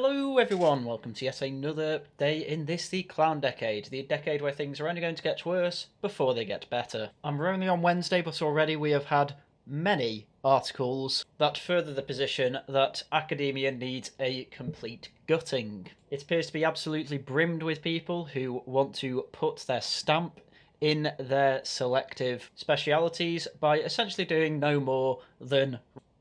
Hello everyone, welcome to yet another day in this, the Clown Decade, the decade where things are only going to get worse before they get better. I'm only on Wednesday, but already we have had many articles that further the position that academia needs a complete gutting. It appears to be absolutely brimmed with people who want to put their stamp in their selective specialities by essentially doing no more than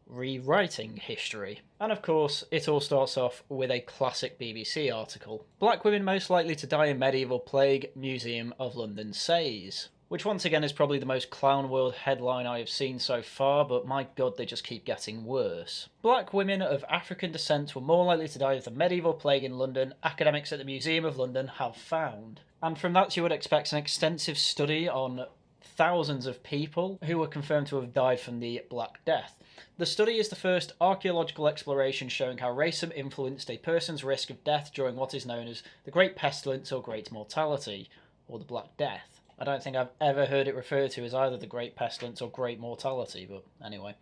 rewriting history. And of course, it all starts off with a classic BBC article. Black women most likely to die in medieval plague, Museum of London says. Which once again is probably the most clown world headline I have seen so far, but my god, they just keep getting worse. Black women of African descent were more likely to die of the medieval plague in London, academics at the Museum of London have found. And from that you would expect an extensive study on thousands of people who were confirmed to have died from the Black Death. The study is the first archaeological exploration showing how racism influenced a person's risk of death during what is known as the Great Pestilence or Great Mortality, or the Black Death. I don't think I've ever heard it referred to as either the Great Pestilence or Great Mortality, but anyway.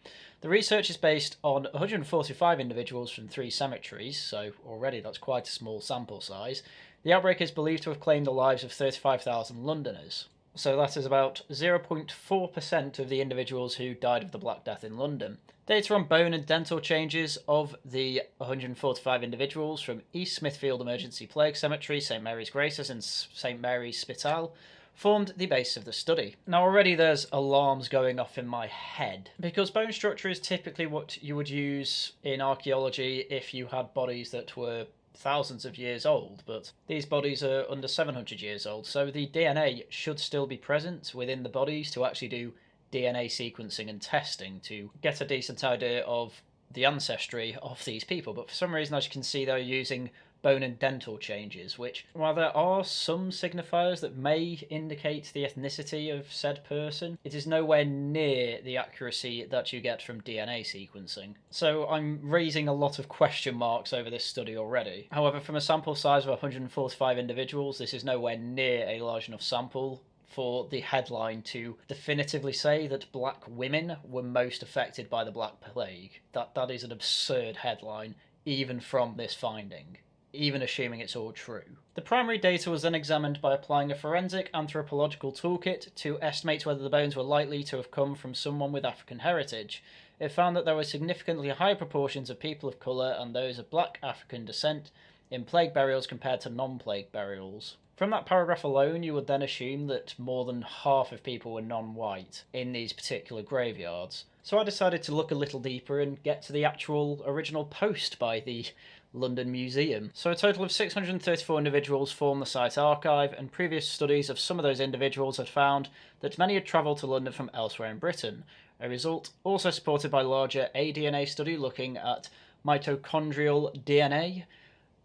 The research is based on 145 individuals from 3 cemeteries, so already that's quite a small sample size. The outbreak is believed to have claimed the lives of 35,000 Londoners. So that is about 0.4% of the individuals who died of the Black Death in London. Data on bone and dental changes of the 145 individuals from East Smithfield Emergency Plague Cemetery, St Mary's Graces and St Mary's Spital formed the base of the study. Now already there's alarms going off in my head, because bone structure is typically what you would use in archaeology if you had bodies that were thousands of years old, but these bodies are under 700 years old, so the DNA should still be present within the bodies to actually do DNA sequencing and testing to get a decent idea of the ancestry of these people. But for some reason, as you can see, they're using bone and dental changes, which, while there are some signifiers that may indicate the ethnicity of said person, it is nowhere near the accuracy that you get from DNA sequencing. So I'm raising a lot of question marks over this study already. However, from a sample size of 145 individuals, this is nowhere near a large enough sample for the headline to definitively say that black women were most affected by the Black Plague. That is an absurd headline, even from this finding, even assuming it's all true. The primary data was then examined by applying a forensic anthropological toolkit to estimate whether the bones were likely to have come from someone with African heritage. It found that there were significantly higher proportions of people of colour and those of black African descent in plague burials compared to non-plague burials. From that paragraph alone, you would then assume that more than half of people were non-white in these particular graveyards. So I decided to look a little deeper and get to the actual original post by the London Museum. So a total of 634 individuals form the site archive, and previous studies of some of those individuals had found that many had travelled to London from elsewhere in Britain, a result also supported by larger aDNA study looking at mitochondrial DNA,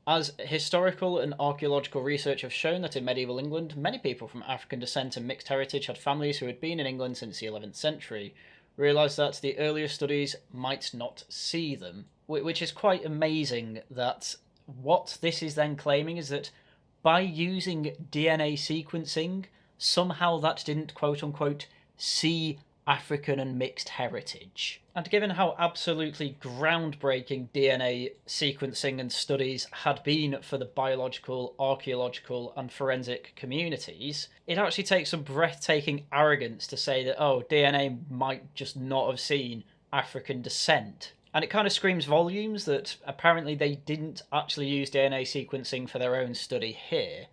as historical and archaeological research have shown that in medieval England, many people from African descent and mixed heritage had families who had been in England since the 11th century. Realised that the earlier studies might not see them, which is quite amazing. That what this is then claiming is that by using DNA sequencing, somehow that didn't quote-unquote see African and mixed heritage. And given how absolutely groundbreaking DNA sequencing and studies had been for the biological, archaeological and forensic communities, it actually takes some breathtaking arrogance to say that, oh, DNA might just not have seen African descent. And it kind of screams volumes that apparently they didn't actually use DNA sequencing for their own study here.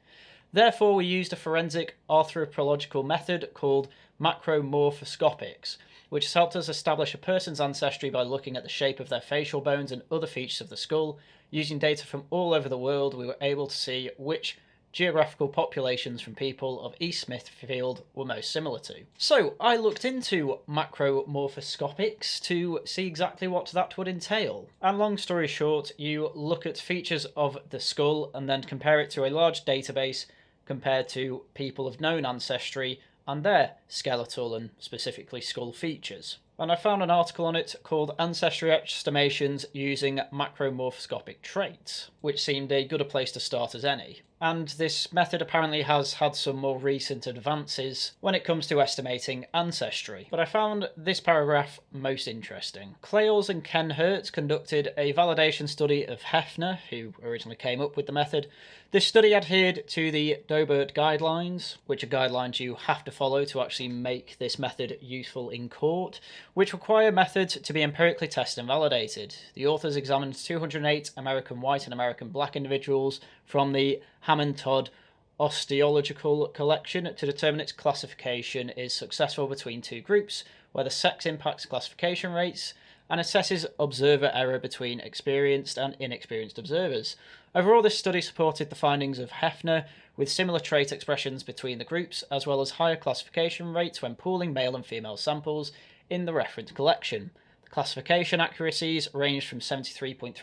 Therefore, we used a forensic anthropological method called macromorphoscopics, which has helped us establish a person's ancestry by looking at the shape of their facial bones and other features of the skull. Using data from all over the world, we were able to see which geographical populations from people of East Smithfield were most similar to. So I looked into macromorphoscopics to see exactly what that would entail. And long story short, you look at features of the skull and then compare it to a large database compared to people of known ancestry and their skeletal and specifically skull features. And I found an article on it called Ancestry Estimations Using Macromorphoscopic Traits, which seemed a good a place to start as any. and this method apparently has had some more recent advances when it comes to estimating ancestry. But I found this paragraph most interesting. Claels and Ken Hertz conducted a validation study of Hefner, who originally came up with the method. This study adhered to the Dobert guidelines, which are guidelines you have to follow to actually make this method useful in court, which require methods to be empirically tested and validated. The authors examined 208 American white and American black individuals from the Hammond-Todd osteological collection to determine its classification is successful between two groups, where the sex impacts classification rates, and assesses observer error between experienced and inexperienced observers. Overall, this study supported the findings of Hefner, with similar trait expressions between the groups, as well as higher classification rates when pooling male and female samples in the reference collection. The classification accuracies ranged from 73.3%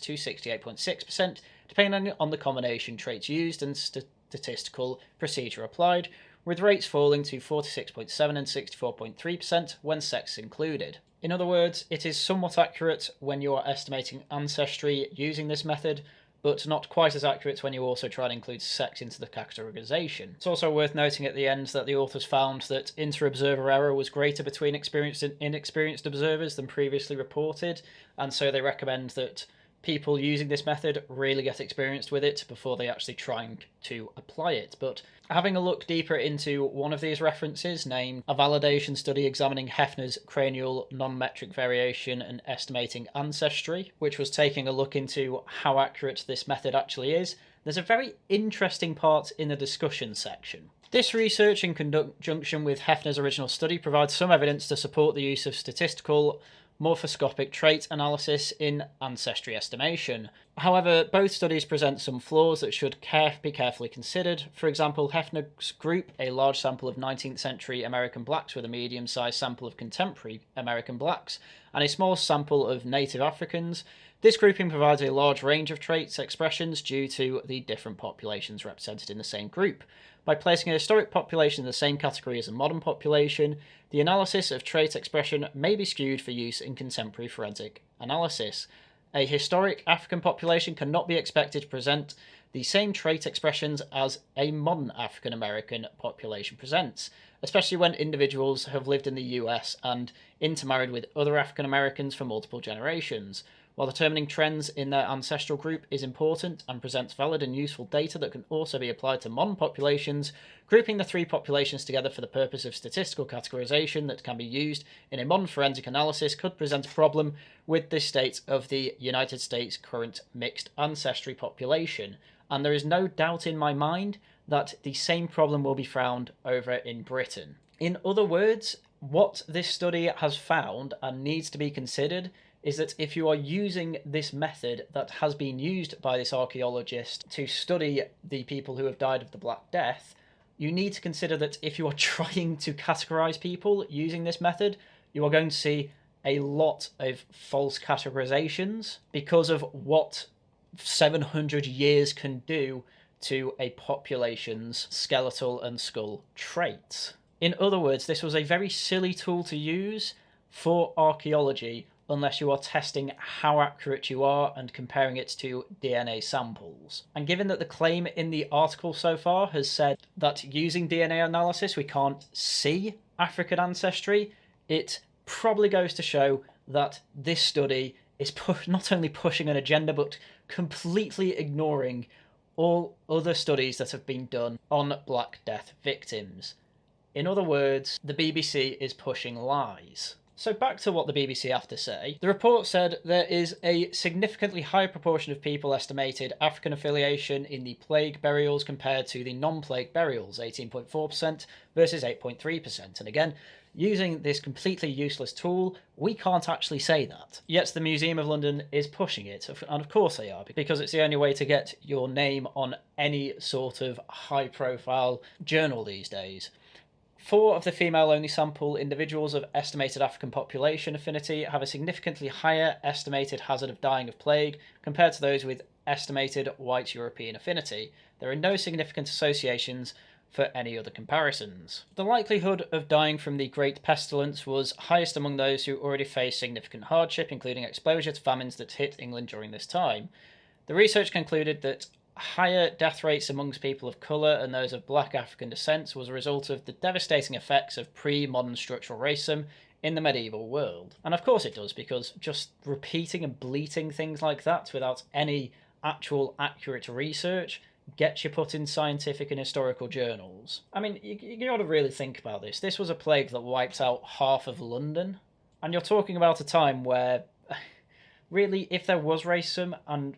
to 68.6%, depending on the combination traits used and statistical procedure applied, with rates falling to 46.7% and 64.3% when sex is included. In other words, it is somewhat accurate when you are estimating ancestry using this method, but not quite as accurate when you also try to include sex into the categorization. It's also worth noting at the end that the authors found that inter-observer error was greater between experienced and inexperienced observers than previously reported, and so they recommend that people using this method really get experienced with it before they actually trying to apply it. But having a look deeper into one of these references, named A Validation Study Examining Hefner's Cranial Non-Metric Variation and Estimating Ancestry, which was taking a look into how accurate this method actually is, there's a very interesting part in the discussion section. This research, in conjunction with Hefner's original study, provides some evidence to support the use of statistical morphoscopic trait analysis in ancestry estimation. However, both studies present some flaws that should be carefully considered. For example, Hefner's group, a large sample of 19th century American blacks with a medium-sized sample of contemporary American blacks, and a small sample of native Africans. This grouping provides a large range of traits expressions due to the different populations represented in the same group. By placing a historic population in the same category as a modern population, the analysis of trait expression may be skewed for use in contemporary forensic analysis. A historic African population cannot be expected to present the same trait expressions as a modern African American population presents, especially when individuals have lived in the US and intermarried with other African Americans for multiple generations. While determining trends in their ancestral group is important and presents valid and useful data that can also be applied to modern populations, grouping the three populations together for the purpose of statistical categorization that can be used in a modern forensic analysis could present a problem with the state of the United States' current mixed ancestry population, and there is no doubt in my mind that the same problem will be found over in Britain. In other words, what this study has found and needs to be considered is that if you are using this method that has been used by this archaeologist to study the people who have died of the Black Death, you need to consider that if you are trying to categorize people using this method, you are going to see a lot of false categorizations because of what 700 years can do to a population's skeletal and skull traits. In other words, this was a very silly tool to use for archaeology unless you are testing how accurate you are and comparing it to DNA samples. And given that the claim in the article so far has said that using DNA analysis we can't see African ancestry, it probably goes to show that this study is not only pushing an agenda but completely ignoring all other studies that have been done on Black Death victims. In other words, the BBC is pushing lies. So back to what the BBC have to say. The report said there is a significantly higher proportion of people estimated African affiliation in the plague burials compared to the non-plague burials, 18.4% versus 8.3%. And again, using this completely useless tool, we can't actually say that. Yet the Museum of London is pushing it, and of course they are, because it's the only way to get your name on any sort of high-profile journal these days. 4 of the female-only sample individuals of estimated African population affinity have a significantly higher estimated hazard of dying of plague compared to those with estimated white European affinity. There are no significant associations for any other comparisons. The likelihood of dying from the Great Pestilence was highest among those who already faced significant hardship, including exposure to famines that hit England during this time. The research concluded that higher death rates amongst people of colour and those of black African descent was a result of the devastating effects of pre-modern structural racism in the medieval world. And of course it does, because just repeating and bleating things like that without any actual accurate research gets you put in scientific and historical journals. I mean, you gotta really think about this. This was a plague that wiped out half of London, and you're talking about a time where, really, if there was racism, and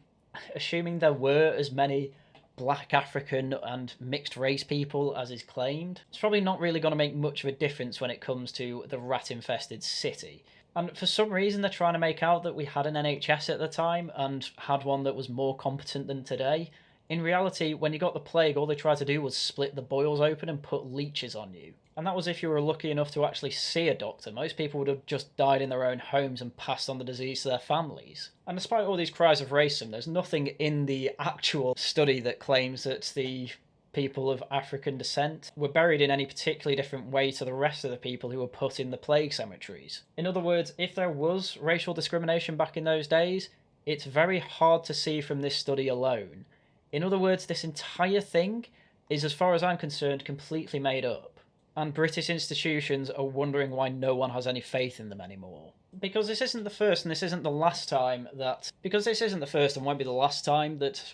assuming there were as many black African and mixed race people as is claimed, it's probably not really going to make much of a difference when it comes to the rat-infested city. And for some reason they're trying to make out that we had an NHS at the time and had one that was more competent than today. In reality, when you got the plague, all they tried to do was split the boils open and put leeches on you. And that was if you were lucky enough to actually see a doctor. Most people would have just died in their own homes and passed on the disease to their families. And despite all these cries of racism, there's nothing in the actual study that claims that the people of African descent were buried in any particularly different way to the rest of the people who were put in the plague cemeteries. In other words, if there was racial discrimination back in those days, it's very hard to see from this study alone. In other words, this entire thing is, as far as I'm concerned, completely made up. And British institutions are wondering why no one has any faith in them anymore. Because this isn't the first and this isn't the last time that... Because this isn't the first and won't be the last time that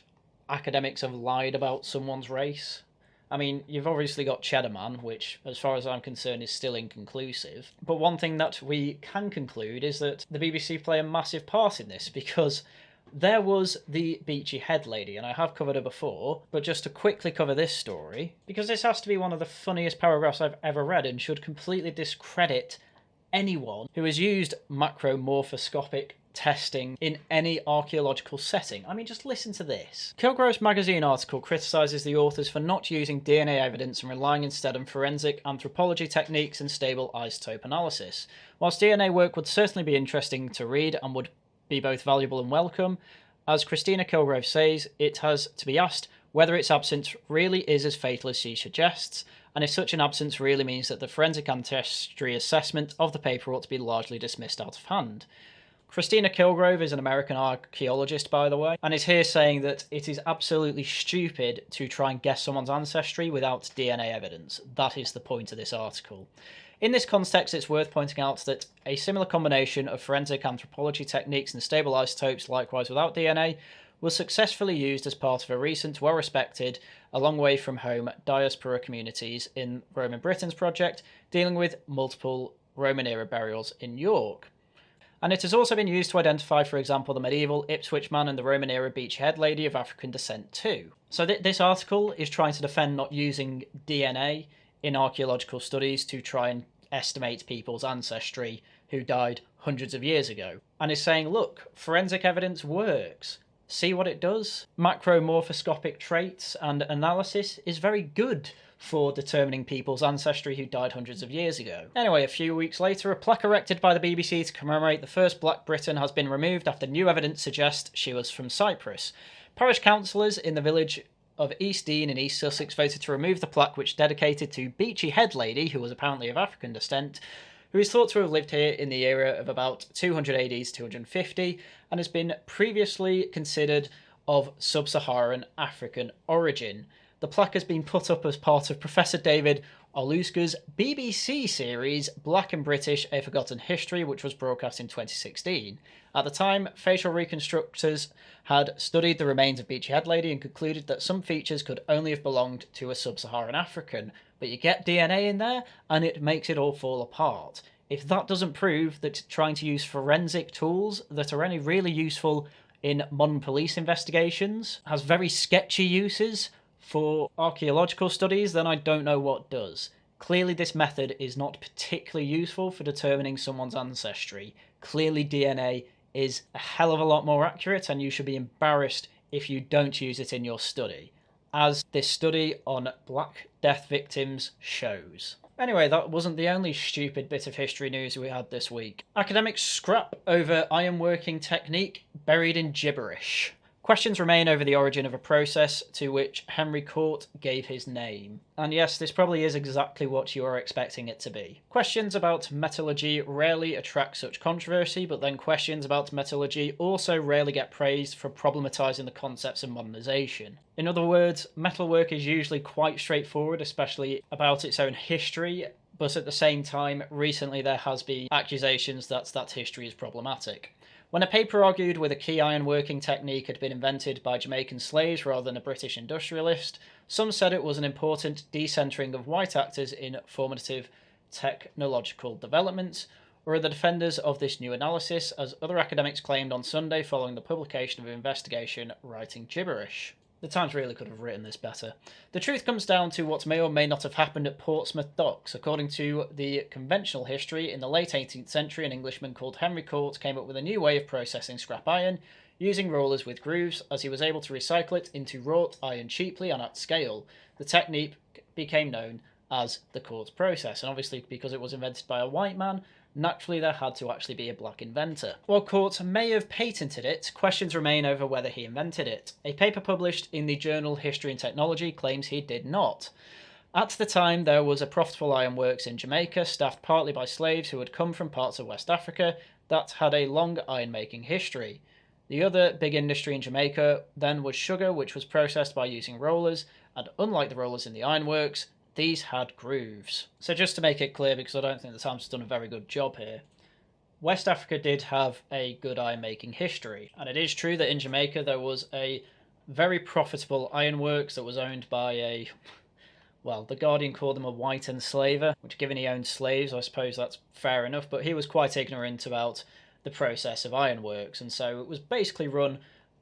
academics have lied about someone's race. I mean, you've obviously got Cheddar Man, which, as far as I'm concerned, is still inconclusive. But one thing that we can conclude is that the BBC play a massive part in this, because there was the Beachhead Lady, and I have covered her before, but just to quickly cover this story, because this has to be one of the funniest paragraphs I've ever read and should completely discredit anyone who has used macromorphoscopic testing in any archaeological setting. I mean, just listen to this. Kilgrove's magazine article criticises the authors for not using DNA evidence and relying instead on forensic anthropology techniques and stable isotope analysis. Whilst DNA work would certainly be interesting to read and would be both valuable and welcome, as Christina Kilgrove says, it has to be asked whether its absence really is as fatal as she suggests, and if such an absence really means that the forensic ancestry assessment of the paper ought to be largely dismissed out of hand. Christina Kilgrove is an American archaeologist, by the way, and is here saying that it is absolutely stupid to try and guess someone's ancestry without DNA evidence. That is the point of this article. In this context, it's worth pointing out that a similar combination of forensic anthropology techniques and stable isotopes, likewise without DNA, was successfully used as part of a recent, well-respected, a long way from home diaspora communities in Roman Britain's project, dealing with multiple Roman-era burials in York. And it has also been used to identify, for example, the medieval Ipswich man and the Roman-era Beachhead Lady of African descent too. So this article is trying to defend not using DNA in archaeological studies to try and estimate people's ancestry who died hundreds of years ago, and is saying, look, forensic evidence works. See what it does? Macromorphoscopic traits and analysis is very good for determining people's ancestry who died hundreds of years ago. Anyway, a few weeks later, a plaque erected by the BBC to commemorate the first Black Briton has been removed after new evidence suggests she was from Cyprus. Parish councillors in the village of East Dean in East Sussex voted to remove the plaque which dedicated to Beachhead Lady, who was apparently of African descent, who is thought to have lived here in the era of about 200 AD to 250, and has been previously considered of sub-Saharan African origin. The plaque has been put up as part of Professor David Oluska's BBC series Black and British, A Forgotten History, which was broadcast in 2016. At the time, facial reconstructors had studied the remains of Beachhead Lady and concluded that some features could only have belonged to a sub-Saharan African. But you get DNA in there, and it makes it all fall apart. If that doesn't prove that trying to use forensic tools that are only really useful in modern police investigations has very sketchy uses for archaeological studies, then I don't know what does. Clearly this method is not particularly useful for determining someone's ancestry. Clearly DNA is a hell of a lot more accurate, and you should be embarrassed if you don't use it in your study, as this study on Black death victims shows. Anyway, that wasn't the only stupid bit of history news we had this week. Academics scrap over ironworking technique buried in gibberish. Questions remain over the origin of a process to which Henry Court gave his name. And yes, this probably is exactly what you are expecting it to be. Questions about metallurgy rarely attract such controversy, but then questions about metallurgy also rarely get praised for problematizing the concepts of modernization. In other words, metalwork is usually quite straightforward, especially about its own history, but at the same time, recently there has been accusations that history is problematic. When a paper argued with a key ironworking technique had been invented by Jamaican slaves rather than a British industrialist, some said it was an important decentering of white actors in formative technological developments, or are the defenders of this new analysis, as other academics claimed on Sunday following the publication of an investigation, writing gibberish. The Times really could have written this better. The truth comes down to what may or may not have happened at Portsmouth docks. According to the conventional history, in the late 18th century, an Englishman called Henry Court came up with a new way of processing scrap iron, using rollers with grooves, as he was able to recycle it into wrought iron cheaply and at scale. The technique became known as the Court process, and obviously because it was invented by a white man, naturally there had to actually be a black inventor. While Court may have patented it, questions remain over whether he invented it. A paper published in the journal History and Technology claims he did not. At the time, there was a profitable ironworks in Jamaica, staffed partly by slaves who had come from parts of West Africa that had a long iron-making history. The other big industry in Jamaica then was sugar, which was processed by using rollers, and unlike the rollers in the ironworks, these had grooves. So just to make it clear, because I don't think the Times has done a very good job here, West Africa did have a good iron-making history, and it is true that in Jamaica there was a very profitable ironworks that was owned by a, well, the Guardian called him a white enslaver, which given he owned slaves, I suppose that's fair enough, but he was quite ignorant about the process of ironworks, and so it was basically run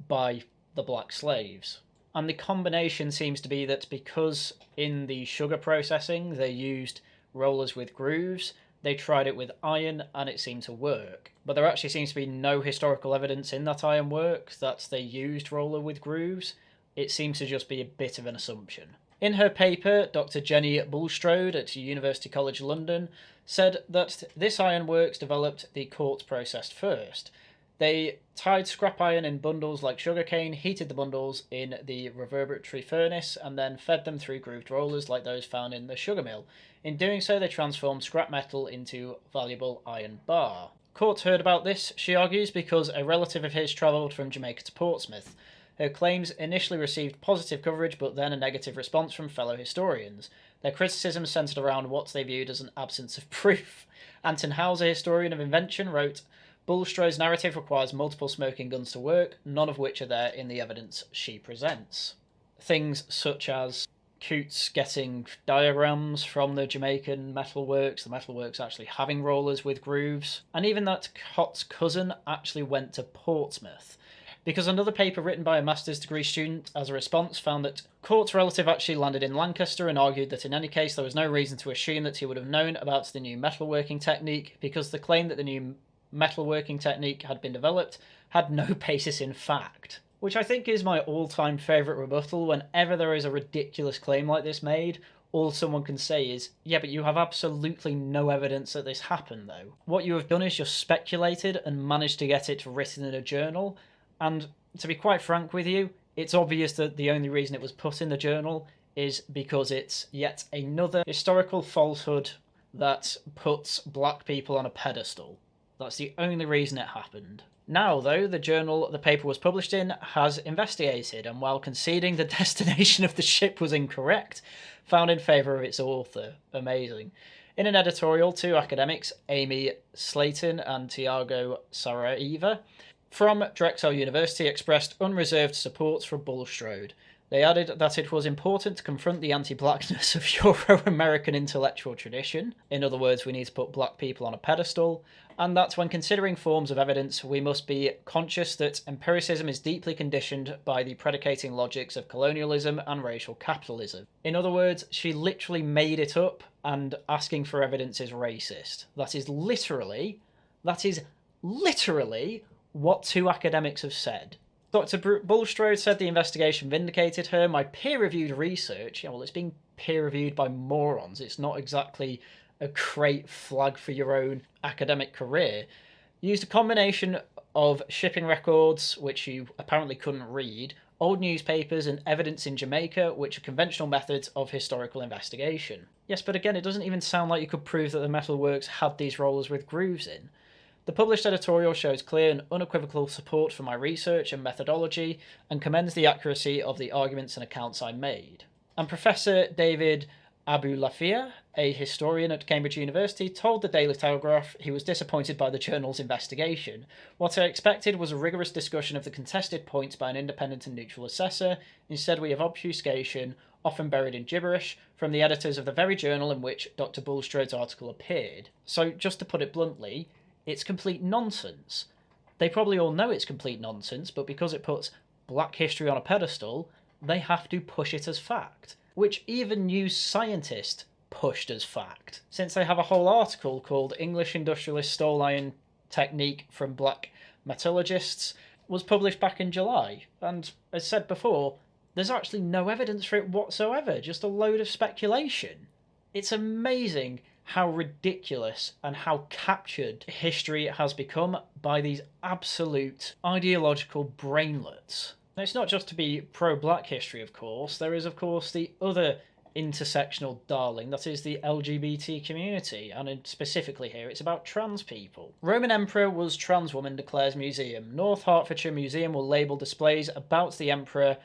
by the black slaves. And the combination seems to be that because in the sugar processing they used rollers with grooves, they tried it with iron and it seemed to work. But there actually seems to be no historical evidence in that ironwork that they used roller with grooves. It seems to just be a bit of an assumption. In her paper, Dr. Jenny Bulstrode at University College London said that this ironworks developed the Court process first. They tied scrap iron in bundles like sugarcane, heated the bundles in the reverberatory furnace, and then fed them through grooved rollers like those found in the sugar mill. In doing so, they transformed scrap metal into valuable iron bar. Court heard about this, she argues, because a relative of his travelled from Jamaica to Portsmouth. Her claims initially received positive coverage, but then a negative response from fellow historians. Their criticism centred around what they viewed as an absence of proof. Anton Hauser, historian of invention, wrote, Bulstrode's narrative requires multiple smoking guns to work, none of which are there in the evidence she presents. Things such as Coots getting diagrams from the Jamaican metalworks, the metalworks actually having rollers with grooves, and even that Cott's cousin actually went to Portsmouth. Because another paper written by a master's degree student as a response found that Court's relative actually landed in Lancaster and argued that in any case there was no reason to assume that he would have known about the new metalworking technique, because the claim that the new metalworking technique had been developed had no basis in fact. Which I think is my all-time favourite rebuttal. Whenever there is a ridiculous claim like this made, all someone can say is, yeah, but you have absolutely no evidence that this happened though. What you have done is just speculated and managed to get it written in a journal, and to be quite frank with you, it's obvious that the only reason it was put in the journal is because it's yet another historical falsehood that puts black people on a pedestal. That's the only reason it happened. Now, though, the journal the paper was published in has investigated, and while conceding the destination of the ship was incorrect, found in favour of its author. Amazing. In an editorial, two academics, Amy Slayton and Tiago Saraiva, from Drexel University, expressed unreserved support for Bulstrode. They added that it was important to confront the anti-blackness of Euro-American intellectual tradition. In other words, we need to put black people on a pedestal, and that when considering forms of evidence, we must be conscious that empiricism is deeply conditioned by the predicating logics of colonialism and racial capitalism. In other words, she literally made it up, and asking for evidence is racist. That is literally what two academics have said. Dr. Bulstrode said the investigation vindicated her. My peer-reviewed research, well, it's being peer-reviewed by morons. It's not exactly a great flag for your own academic career. Used a combination of shipping records, which you apparently couldn't read, old newspapers, and evidence in Jamaica, which are conventional methods of historical investigation. Yes, but again, it doesn't even sound like you could prove that the metalworks had these rollers with grooves in. The published editorial shows clear and unequivocal support for my research and methodology, and commends the accuracy of the arguments and accounts I made. And Professor David Abulafia, a historian at Cambridge University, told the Daily Telegraph he was disappointed by the journal's investigation. What I expected was a rigorous discussion of the contested points by an independent and neutral assessor. Instead, we have obfuscation, often buried in gibberish, from the editors of the very journal in which Dr. Bulstrode's article appeared. So, just to put it bluntly, it's complete nonsense. They probably all know it's complete nonsense, but because it puts black history on a pedestal, they have to push it as fact, which even New Scientist pushed as fact, since they have a whole article called English Industrialist Stole Iron Technique from Black Metallurgists, was published back in July, and as said before, there's actually no evidence for it whatsoever, just a load of speculation. It's amazing how ridiculous and how captured history has become by these absolute ideological brainlets. Now, it's not just to be pro-black history, of course. There is, of course, the other intersectional darling, that is the LGBT community, and specifically here it's about trans people. Roman Emperor was transwoman, declares museum. North Hertfordshire Museum will label displays about the Emperor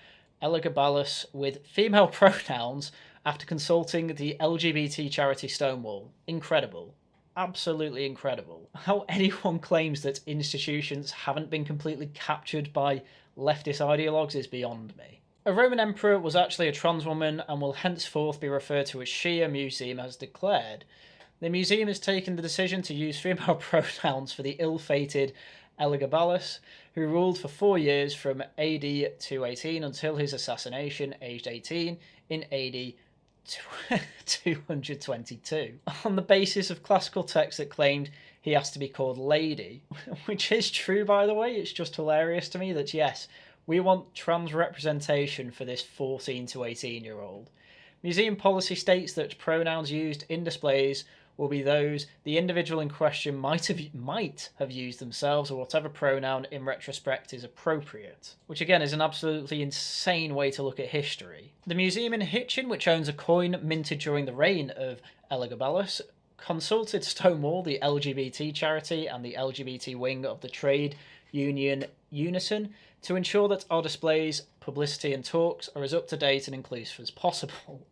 Elagabalus with female pronouns after consulting the LGBT charity Stonewall. Incredible. Absolutely incredible. How anyone claims that institutions haven't been completely captured by leftist ideologues is beyond me. A Roman emperor was actually a trans woman and will henceforth be referred to as she, a museum has declared. The museum has taken the decision to use female pronouns for the ill-fated Elagabalus, who ruled for 4 years from AD 218 until his assassination, aged 18, in AD 222, on the basis of classical texts that claimed he has to be called Lady, which is true, by the way. It's just hilarious to me that, yes, we want trans representation for this 14 to 18-year-old. Museum policy states that pronouns used in displays will be those the individual in question might have used themselves, or whatever pronoun in retrospect is appropriate, which again is an absolutely insane way to look at history. The museum in Hitchin, which owns a coin minted during the reign of Elagabalus, consulted Stonewall, the LGBT charity, and the LGBT wing of the trade union Unison to ensure that our displays, publicity and talks are as up-to-date and inclusive as possible.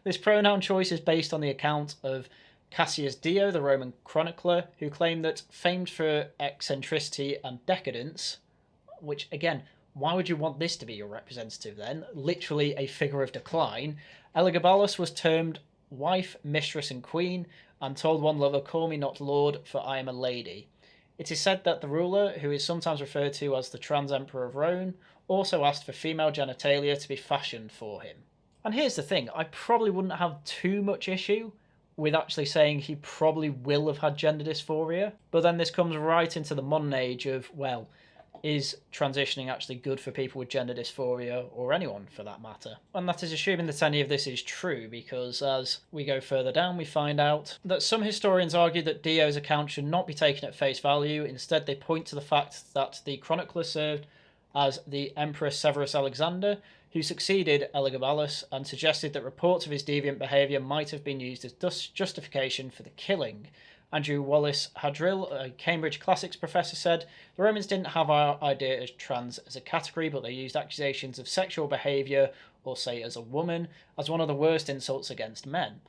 This pronoun choice is based on the account of Cassius Dio, the Roman chronicler, who claimed that, famed for eccentricity and decadence, which, again, why would you want this to be your representative then? Literally a figure of decline. Elagabalus was termed wife, mistress, and queen, and told one lover, "Call me not lord, for I am a lady." It is said that the ruler, who is sometimes referred to as the trans emperor of Rome, also asked for female genitalia to be fashioned for him. And here's the thing, I probably wouldn't have too much issue with actually saying he probably will have had gender dysphoria, but then this comes right into the modern age of, well, is transitioning actually good for people with gender dysphoria, or anyone for that matter? And that is assuming that any of this is true, because as we go further down we find out that some historians argue that Dio's account should not be taken at face value. Instead they point to the fact that the chronicler served as the Emperor Severus Alexander, who succeeded Elagabalus, and suggested that reports of his deviant behaviour might have been used as justification for the killing. Andrew Wallace Hadrill, a Cambridge classics professor, said, "The Romans didn't have our idea as trans as a category, but they used accusations of sexual behaviour, or say as a woman, as one of the worst insults against men."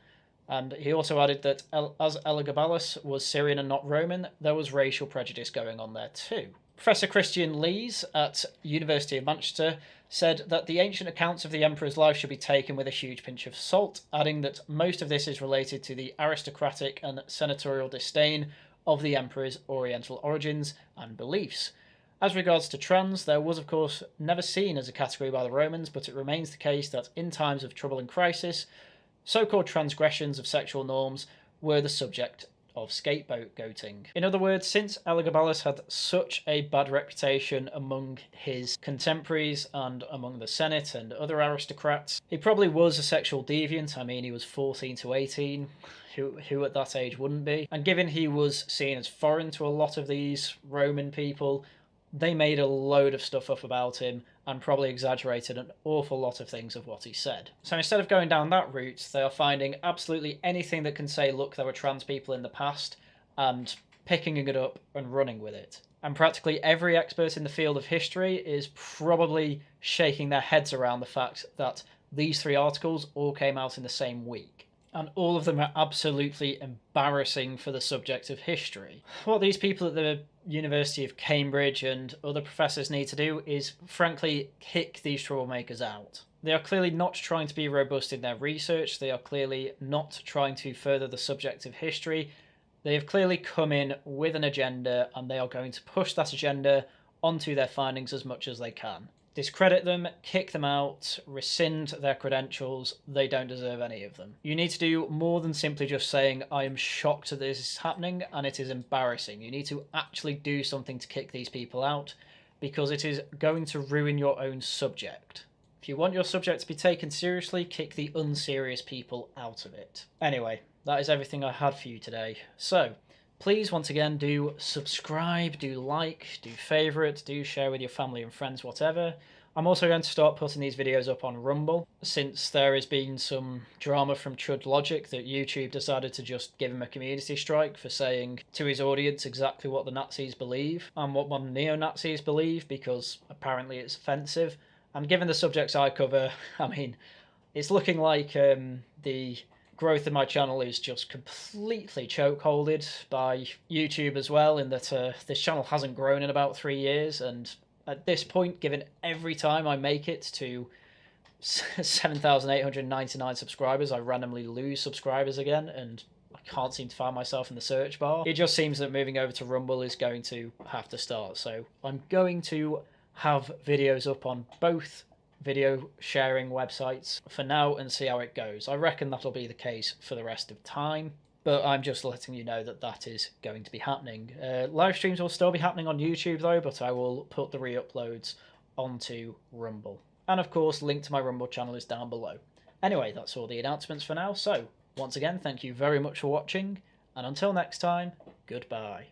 And he also added that as Elagabalus was Syrian and not Roman, there was racial prejudice going on there too. Professor Christian Lees at University of Manchester said that the ancient accounts of the emperor's life should be taken with a huge pinch of salt, adding that most of this is related to the aristocratic and senatorial disdain of the emperor's oriental origins and beliefs. As regards to trans, there was of course never seen as a category by the Romans, but it remains the case that in times of trouble and crisis, so-called transgressions of sexual norms were the subject of scapegoating. In other words, since Elagabalus had such a bad reputation among his contemporaries and among the Senate and other aristocrats, he probably was a sexual deviant. I mean, he was 14 to 18, who at that age wouldn't be? And given he was seen as foreign to a lot of these Roman people, they made a load of stuff up about him and probably exaggerated an awful lot of things of what he said. So instead of going down that route, they are finding absolutely anything that can say, look, there were trans people in the past, and picking it up and running with it. And practically every expert in the field of history is probably shaking their heads around the fact that these 3 articles all came out in the same week. And all of them are absolutely embarrassing for the subject of history. What these people at the University of Cambridge and other professors need to do is, frankly, kick these troublemakers out. They are clearly not trying to be robust in their research. They are clearly not trying to further the subject of history. They have clearly come in with an agenda, and they are going to push that agenda onto their findings as much as they can. Discredit them, kick them out, rescind their credentials. They don't deserve any of them. You need to do more than simply just saying, I am shocked that this is happening and it is embarrassing. You need to actually do something to kick these people out, because it is going to ruin your own subject. If you want your subject to be taken seriously, kick the unserious people out of it. Anyway, that is everything I had for you today. So, please, once again, do subscribe, do like, do favourite, do share with your family and friends, whatever. I'm also going to start putting these videos up on Rumble, since there has been some drama from Chud Logic that YouTube decided to just give him a community strike for saying to his audience exactly what the Nazis believe and what modern neo-Nazis believe, because apparently it's offensive. And given the subjects I cover, I mean, it's looking like the growth of my channel is just completely chokeholded by YouTube as well, in that this channel hasn't grown in about 3 years, and at this point, given every time I make it to 7,899 subscribers, I randomly lose subscribers again, and I can't seem to find myself in the search bar. It just seems that moving over to Rumble is going to have to start, so I'm going to have videos up on both video sharing websites for now and see how it goes. I reckon that'll be the case for the rest of time, but I'm just letting you know that that is going to be happening. Live streams will still be happening on YouTube though, but I will put the re-uploads onto Rumble. And of course, link to my Rumble channel is down below. Anyway, that's all the announcements for now, so once again, thank you very much for watching, and until next time, goodbye.